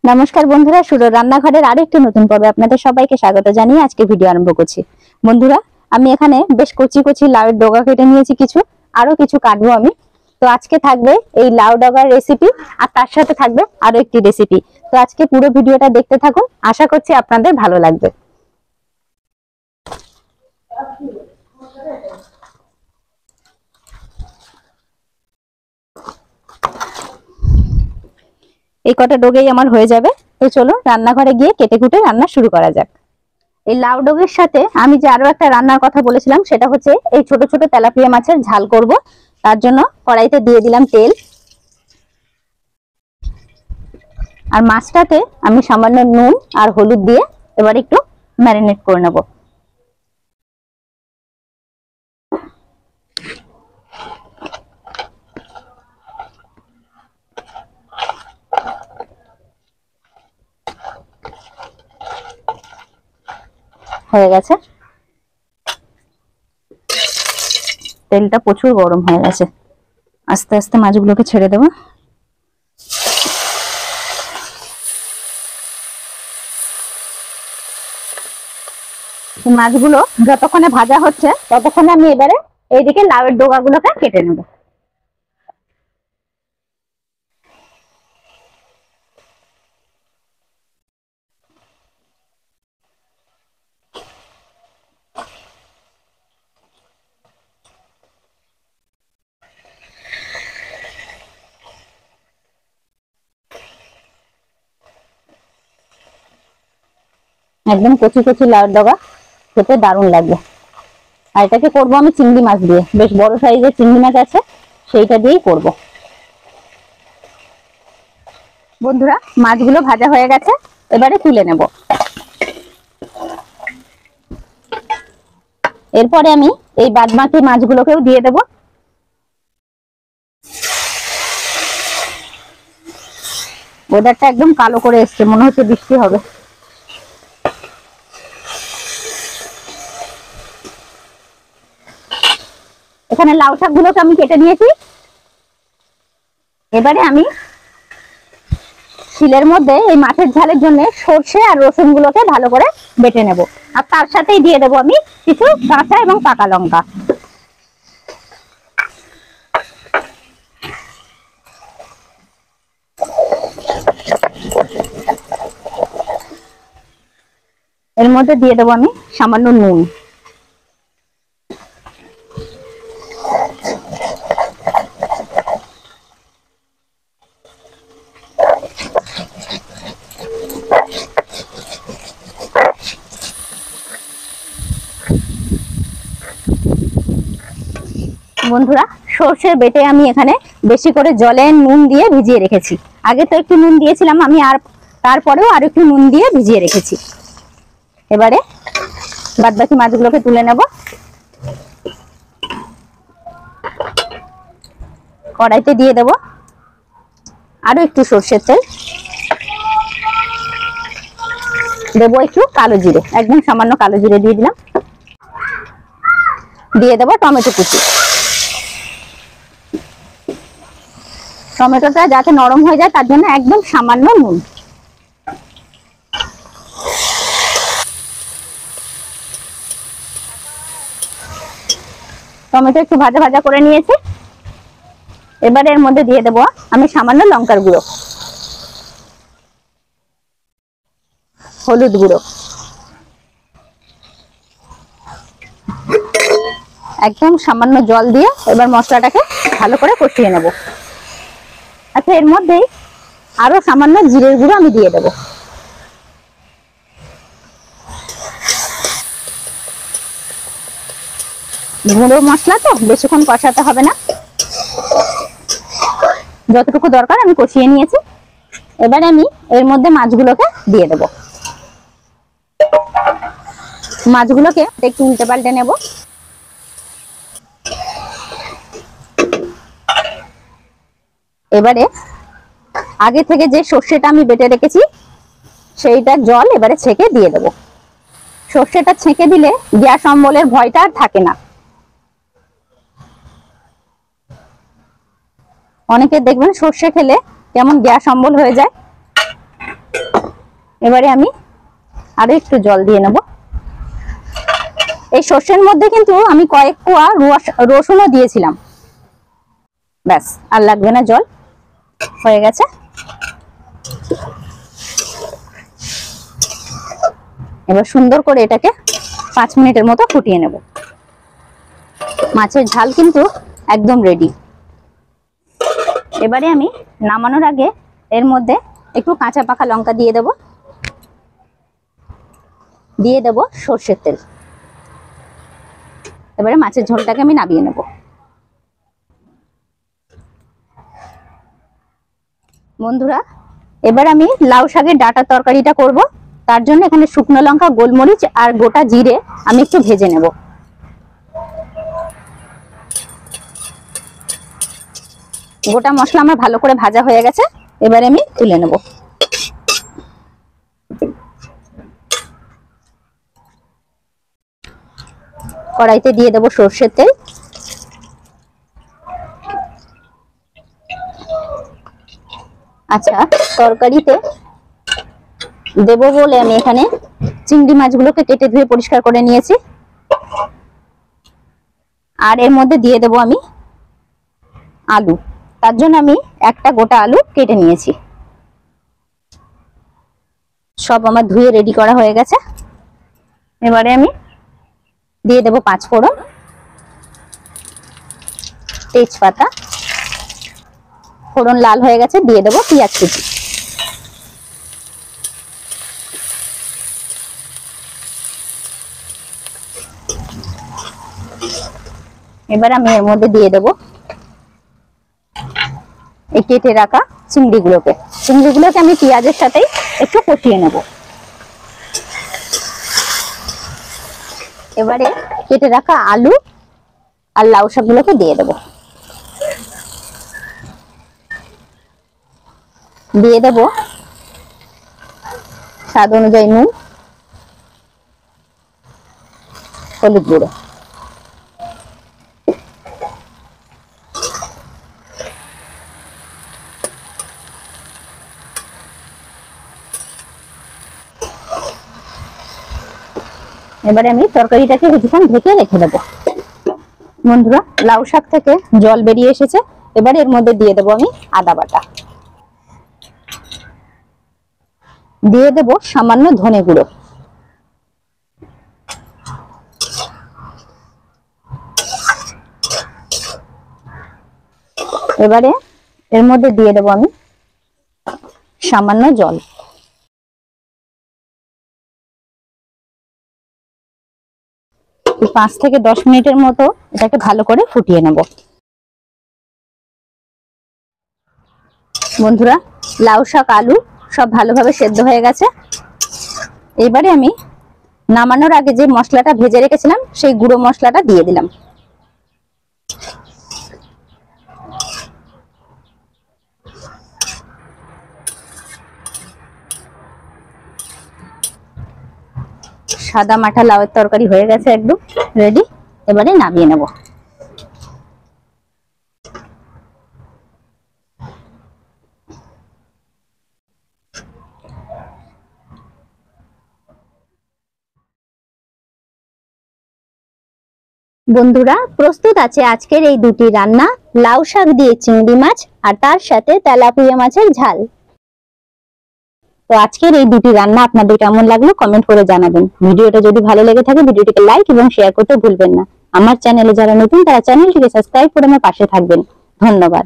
নমস্কার বন্ধুরা, সুরো রান্নাঘরের আরেকটি নতুন পর্বে আপনাদের সবাইকে স্বাগত জানিয়ে আজকে ভিডিও আরম্ভ করছি। বন্ধুরা, আমি এখানে বেশ কচি কচি লাউয়ের ডগা কেটে নিয়েছি, আরো কিছু কাটবো আমি। তো আজকে থাকবে এই লাউ ডগার রেসিপি, আর তার সাথে থাকবে আরো একটি রেসিপি। তো আজকে পুরো ভিডিওটা দেখতে থাকুন, আশা করছি আপনাদের ভালো লাগবে। এই কটা ডগেই আমার হয়ে যাবে। তো চলো রান্নাঘরে গিয়ে কেটে কুটে রান্না শুরু করা যাক। এই লাউ ডগের সাথে আমি যে আরো একটা রান্নার কথা বলেছিলাম, সেটা হচ্ছে এই ছোট ছোট তেলাপিয়া মাছের ঝাল করব। তার জন্য কড়াইতে দিয়ে দিলাম তেল, আর মাছটাতে আমি সামান্য নুন আর হলুদ দিয়ে এবার একটু ম্যারিনেট করে নেব। হয়ে গেছে, তেলটা প্রচুর গরম হয়ে গেছে। আস্তে আস্তে মাছগুলোকে ছেড়ে দেবো। মাছগুলো যতক্ষণে ভাজা হচ্ছে ততক্ষণে আমি এবারে এইদিকে লাউয়ের ডগাগুলোকে কেটে নেব। একদম কচি কচি লাউয়ের ডগা, খেতে দারুণ লাগবে। আর এটাকে করবো আমি চিংড়ি মাছ দিয়ে, বেশ বড় সাইজের চিংড়ি মাছ আছে, সেইটা দিয়েই করব। বন্ধুরা, মাছগুলো ভাজা হয়ে গেছে, এবারে তুলে নেব। এরপরে আমি এই বাদবাকি মাছগুলোকেও দিয়ে দেব। ওয়েদারটা একদম কালো করে এসছে, মনে হচ্ছে বৃষ্টি হবে। এখানে লাউ শাকগুলোকে আমি কেটে নিয়েছি। এবারে আমি শিলের মধ্যে এই মাছের ঝালের জন্য সর্ষে আর রসুন গুলোকে ভালো করে বেটে নেব, আর তার সাথেই দিয়ে দেবো আমি কিছু কাঁচা এবং পাকা লঙ্কা। এর মধ্যে দিয়ে দেবো আমি সামান্য নুন। বন্ধুরা, সর্ষে বেটে আমি এখানে বেশি করে জলে নুন দিয়ে ভিজিয়ে রেখেছি। আগে তো একটু নুন দিয়েছিলাম আমি, আর তারপরেও আর একটু নুন দিয়ে ভিজিয়ে রেখেছি। এবারে বাদবাকি মাছগুলোকে তুলে নেব। কড়াইতে দিয়ে দেব আরো একটু সর্ষের তেল, দেবো একটু কালো জিরে, একদম সামান্য কালো জিরে দিয়ে দিলাম। দিয়ে দেবো টমেটো কুচি। টমেটোটা যাতে নরম হয়ে যায় তার জন্য একদম সামান্য নুন। টমেটো একটু ভাজা ভাজা করে নিয়েছি। এবারে এর মধ্যে দিয়ে দেবো আমি সামান্য লঙ্কার গুঁড়ো, হলুদ গুঁড়ো, একদম সামান্য জল দিয়ে এবার মশলাটাকে ভালো করে কষিয়ে নেব। আচ্ছা, এর মধ্যেই আরো সামান্য জিরের গুঁড়ো আমি দিয়ে দেবো। গুঁড়ো মশলা তো বেশিক্ষণ কষাতে হবে না, যতটুকু দরকার আমি কষিয়ে নিয়েছি। এবারে আমি এর মধ্যে মাছগুলোকে দিয়ে দেব। মাছগুলোকে একটু উল্টে পাল্টে নেব। এবারে আগে থেকে যে সর্ষেটা আমি বেটে রেখেছি সেইটার জল এবারে ছেঁকে দিয়ে দেব। সর্ষেটা ছেঁকে দিলে গ্যাস অম্বলের ভয়টা আর থাকে না। অনেকে দেখবেন সর্ষে খেলে কেমন গ্যাস অম্বল হয়ে যায়, এবারে আমি আরো একটু জল দিয়ে নেব। এই সর্ষের মধ্যে কিন্তু আমি কয়েক কোয়া রসুনও দিয়েছিলাম। ব্যাস, আর লাগবে না জল, হয়ে গেছে। এবার সুন্দর করে এটাকে 5 মিনিটের মতো ফুটিয়ে নেব। মাছের ঝাল কিন্তু একদম রেডি। এবারে আমি নামানোর আগে এর মধ্যে একটু কাঁচা পাকা লঙ্কা দিয়ে দেব, দিয়ে দেব সর্ষের তেল। এবারে মাছের ঝোলটাকে আমি নামিয়ে নেব। বন্ধুরা, এবার আমি লাউ শাকের ডাঁটার তরকারিটা করব। তার জন্য এখানে শুকনো লঙ্কা, গোলমরিচ আর গোটা জিরে আমি একটু ভেজে নেব। গোটা মশলা আমার ভালো করে ভাজা হয়ে গেছে, এবারে আমি তুলে নেব। কড়াইতে দিয়ে দেব সর্ষের তেল। আচ্ছা, তরকারিতে দেব বলে আমি এখানে চিংড়ি মাছগুলোকে কেটে ধুয়ে পরিষ্কার করে নিয়েছি। আর এর মধ্যে দিয়ে দেব আমি আলু। তার জন্য আমি একটা গোটা আলু কেটে নিয়েছি। সব আমার ধুয়ে রেডি করা হয়ে গেছে। এবারে আমি দিয়ে দেব 5 ফোড়ন, তেজপাতা। ফোড়ন লাল হয়ে গেছে, দিয়ে দেব পেঁয়াজ কুচি। এবার আমি এর মধ্যে দিয়ে দেব এই কেটে রাখা চিংড়িগুলোকে। চিংড়িগুলোকে আমি পেঁয়াজের সাথেই একটু কষিয়ে নেব। এবারে কেটে রাখা আলু আর লাউ শাকগুলোকে দিয়ে দেব। দিয়ে দেব স্বাদ অনুযায়ী নুন, হলুদ গুঁড়ো। এবারে আমি তরকারিটাকে কিছুক্ষণ ঢেকে রেখে দেবো। বন্ধুরা, লাউ শাক থেকে জল বেরিয়ে এসেছে। এবারে এর মধ্যে দিয়ে দেবো আমি আদা বাটা, দিয়ে দেব সামান্য ধনে গুঁড়ো। এবারে এর মধ্যে দিয়ে দেব আমি সামান্য জল। 5 থেকে 10 মিনিটের মতো এটাকে ভালো করে ফুটিয়ে নেব। বন্ধুরা, লাউ শাক, আলু সব ভালোভাবে সেদ্ধ হয়ে গেছে। এবারে আমি নামানোর আগে যে মশলাটা ভেজে রেখেছিলাম সেই গুঁড়ো মশলাটা দিয়ে দিলাম। সাদা মাঠা লাউয়ের তরকারি হয়ে গেছে, একদম রেডি। এবারে নামিয়ে নেব। বন্ধুরা, প্রস্তুত আছে আজকের এই দুটি রান্না, লাউ শাক দিয়ে চিংড়ি মাছ আর তার সাথে তেলাপিয়া মাছের ঝাল। তো আজকের এই দুটি রান্না আপনাদের কেমন লাগলো কমেন্ট করে জানাবেন। ভিডিওটা যদি ভালো লেগে থাকে ভিডিওটিকে লাইক এবং শেয়ার করতে ভুলবেন না। আমার চ্যানেলে যারা নতুন তারা চ্যানেলটিকে সাবস্ক্রাইব করে আমার পাশে থাকবেন। ধন্যবাদ।